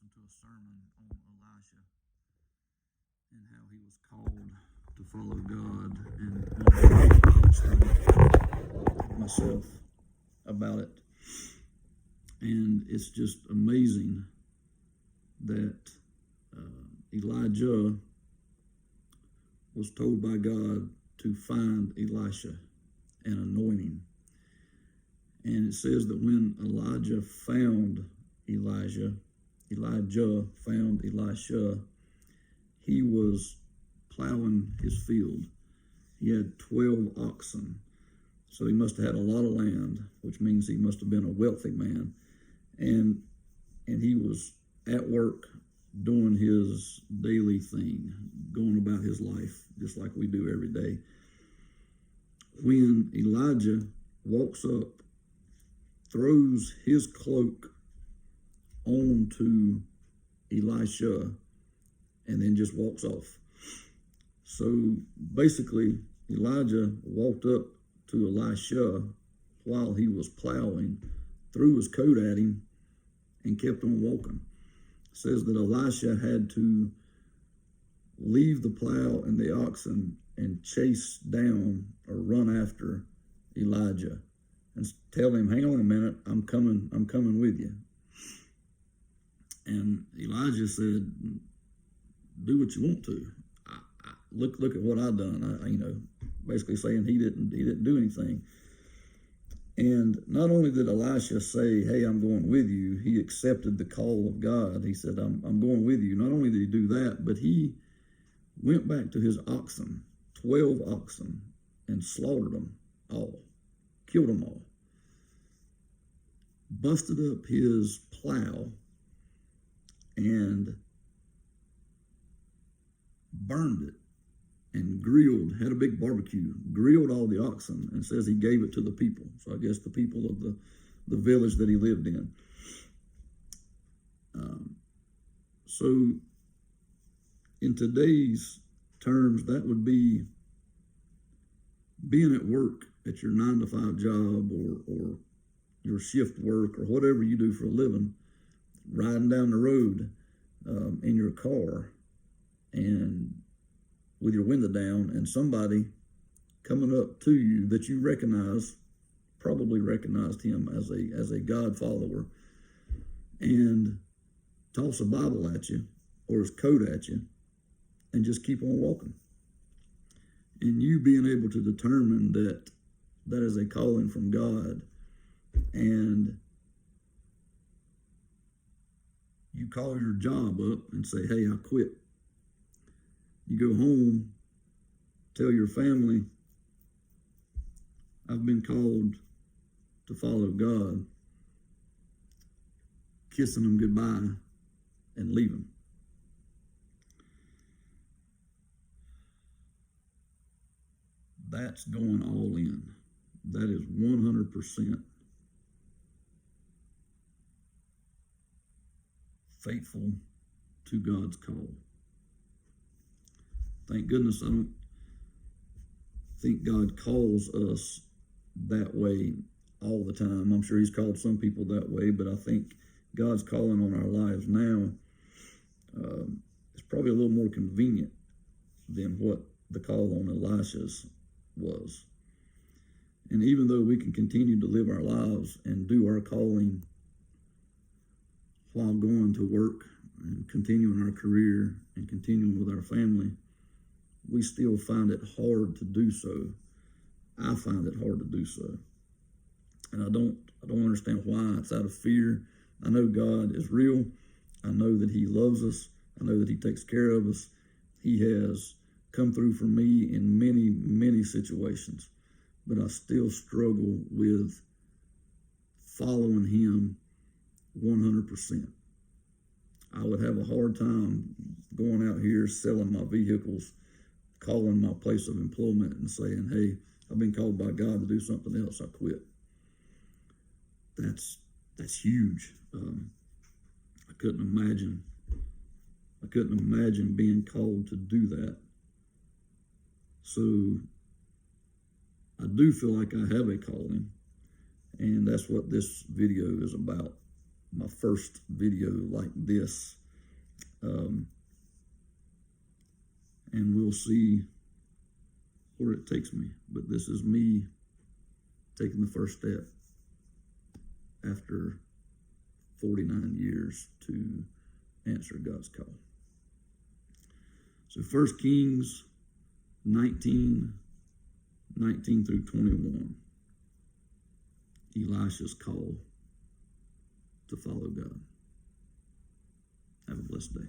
listened to a sermon on Elisha and how he was called to follow God, and I was thinking myself about it. And it's just amazing that Elijah was told by God to find Elisha and anoint him. And it says that when Elijah found Elisha, he was plowing his field. He had 12 oxen. So he must have had a lot of land, which means he must have been a wealthy man. And he was at work doing his daily thing, going about his life, just like we do every day. When Elijah walks up, throws his cloak onto Elisha, and then just walks off. So basically, Elijah walked up to Elisha while he was plowing, threw his coat at him, and kept on walking. It says that Elisha had to leave the plow and the oxen and chase down or run after Elijah and tell him, "Hang on a minute, I'm coming with you." And Elijah said, "Do what you want to. Look at what I've done." Basically saying he didn't do anything. And not only did Elisha say, "Hey, I'm going with you," he accepted the call of God. He said, I'm going with you. Not only did he do that, but he went back to his oxen, 12 oxen, and slaughtered them all, killed them all, busted up his plow, and burned it and grilled, had a big barbecue, grilled all the oxen, and says he gave it to the people. So I guess the people of the village that he lived in. So in today's terms, that would be being at work at your 9-to-5 job or your shift work or whatever you do for a living, riding down the road in your car and with your window down, and somebody coming up to you that you recognize, probably recognized him as a God follower, and toss a Bible at you or his coat at you and just keep on walking. And you being able to determine that that is a calling from God, and you call your job up and say, "Hey, I quit." You go home, tell your family, "I've been called to follow God," kissing them goodbye and leaving. That's going all in. That is 100% faithful to God's call. Thank goodness I don't think God calls us that way all the time. I'm sure he's called some people that way, but I think God's calling on our lives now is probably a little more convenient than what the call on Elisha's was. And even though we can continue to live our lives and do our calling while going to work and continuing our career and continuing with our family, we still find it hard to do so. I find it hard to do so. And I don't understand why. It's out of fear. I know God is real. I know that he loves us. I know that he takes care of us. He has come through for me in many, many situations. But I still struggle with following him 100%. I would have a hard time going out here selling my vehicles, calling my place of employment and saying, "Hey, I've been called by God to do something else. I quit." That's huge. I couldn't imagine being called to do that. So I do feel like I have a calling, and that's what this video is about. my first video like this. And we'll see where it takes me. But this is me taking the first step after 49 years to answer God's call. So 1 Kings 19 through 21. Elisha's call to follow God. Have a blessed day.